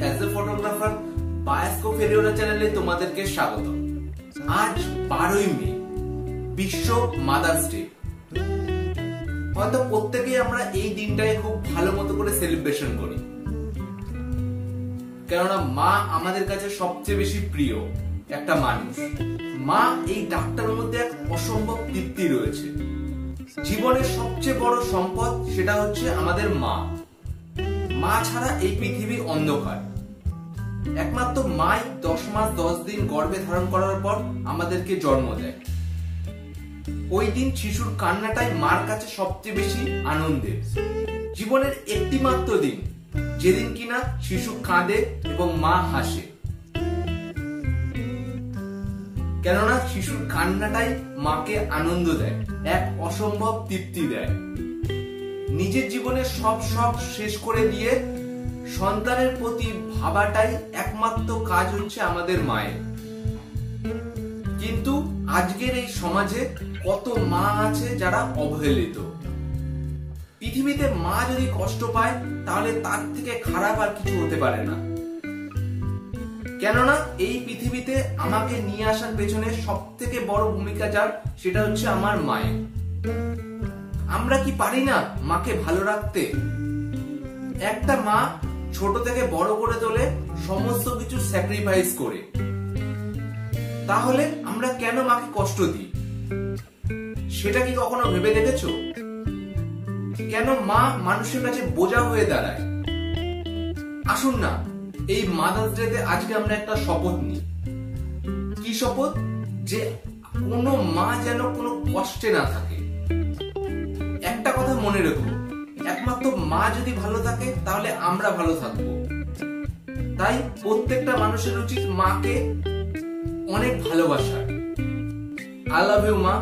As a photographer bioscope ফেরিওলা চ্যানেলে তোমাদেরকে স্বাগত। আজ 12ই মে, বিশ্ব মাদার্স ডে। হয়তো প্রত্যেকেই আমরা এই দিনটাকে খুব ভালো মতো করে সেলিব্রেশন করি, কেননা মা আমাদের কাছে সবচেয়ে বেশি প্রিয় একটা মানুষ। মা এই ডাকটার মধ্যে এক অসম্ভব তৃপ্তি রয়েছে। জীবনের সবচেয়ে বড় সম্পদ সেটা হচ্ছে আমাদের মা। মা ছাড়া এই পৃথিবী অন্ধকার। একমাত্র মাই 10 মাস 10 দিন গর্ভে ধারণ করার পর আমাদেরকে জন্ম দেয়। ওই দিন শিশুর কান্নাটাই মার কাছে সবচেয়ে বেশি আনন্দের। জীবনের একটি মাত্র দিন যেদিন কিনা শিশু কাঁদে এবং মা হাসে, কেননা শিশুর কান্নাটাই মাকে আনন্দ দেয়, এক অসম্ভব তৃপ্তি দেয়। নিজের জীবনের সব শখ শেষ করে দিয়ে সন্তানের প্রতি ভাবাটাই একমাত্র কাজ হচ্ছে আমাদের মায়ের। কিন্তু আজকের এই সমাজে কত মা আছে যারা অবহেলিত। পৃথিবীতে মা যদি কষ্ট পায় তাহলে তার থেকে খারাপ আর কিছু হতে পারে না। কেননা এই পৃথিবীতে আমাকে নিয়ে আসার পেছনে সব থেকে বড় ভূমিকা যার, সেটা হচ্ছে আমার মায়ের। আমরা কি পারি না মাকে ভালো রাখতে? একটা মা ছোট থেকে বড় করে তোলে সমস্ত কিছু স্যাক্রিফাইস করে, তাহলে আমরা কেন মাকে কষ্ট দিই? সেটা কি কখনো ভেবে দেখেছো? কেন মা মানুষের কাছে বোঝা হয়ে দাঁড়ায়? আসুন না, এই মাদার্স ডেতে আজকে আমরা একটা শপথ নিই। কি শপথ? যে কোনো মা যেন কোনো কষ্টে না থাকে। একটা কথা মনে রেখো, একমাত্র মা যদি ভালো থাকে তাহলে আমরা ভালো থাকবো। তাই প্রত্যেকটা মানুষের উচিত মাকে অনেক ভালোবাসার। আই লাভ ইউ মা।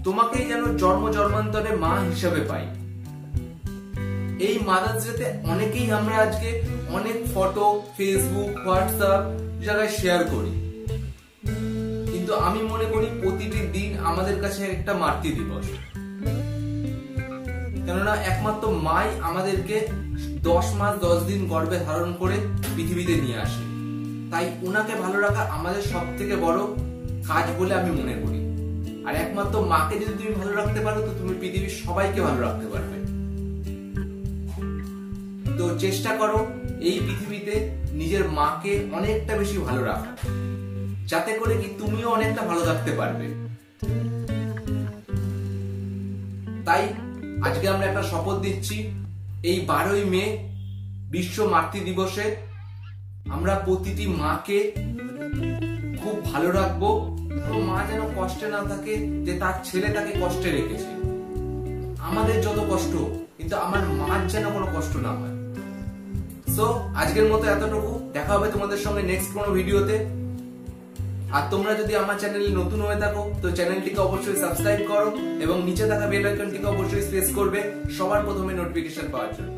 তোমাকেই যেন জন্ম জন্মান্তরে মা হিসাবে পাই। এই মাদার্স ডেতে অনেকেই আমরা আজকে অনেক ফটো ফেসবুক হোয়াটসঅ্যাপ জায়গায় শেয়ার করি, কিন্তু আমি মনে করি প্রতিটি দিন আমাদের কাছে একটা মাতৃ দিবস। কেননা একমাত্র মাই আমাদেরকে 10 মাস 10 দিন গর্ভে ধারণ করে পৃথিবীতে নিয়ে আসে। তাই ওনাকে ভালো রাখা আমাদের সব থেকে বড় কাজ বলে আমি মনে করি। আর একমাত্র মাকে যদি তুমি ভালো রাখতে পারো তো তুমি পৃথিবীর সবাইকে ভালো রাখতে পারবে। তো চেষ্টা করো এই পৃথিবীতে নিজের মাকে অনেকটা বেশি ভালো রাখা, যাতে করে কি তুমিও অনেকটা ভালো থাকতে পারবে। তাই আজকে আমরা একটা শপথ দিচ্ছি, এই 12ই মে বিশ্ব মাতৃ দিবসে আমরা প্রতিটি মাকে খুব ভালো রাখবো। মা যেন কষ্টে না থাকে যে তার ছেলে তাকে কষ্টে রেখেছে। আমাদের যত কষ্ট, কিন্তু আমার মার যেন কোনো কষ্ট না হয়। সো আজকের মতো এতটুকু। দেখা হবে তোমাদের সঙ্গে নেক্সট কোনো ভিডিওতে। আর তোমরা যদি আমার চ্যানেলে নতুন হয়ে থাকো তো চ্যানেলটিকে অবশ্যই সাবস্ক্রাইব করো এবং নিচে থাকা বেল আইকনটিকে অবশ্যই প্রেস করবে সবার প্রথমে নোটিফিকেশন পাওয়ার জন্য।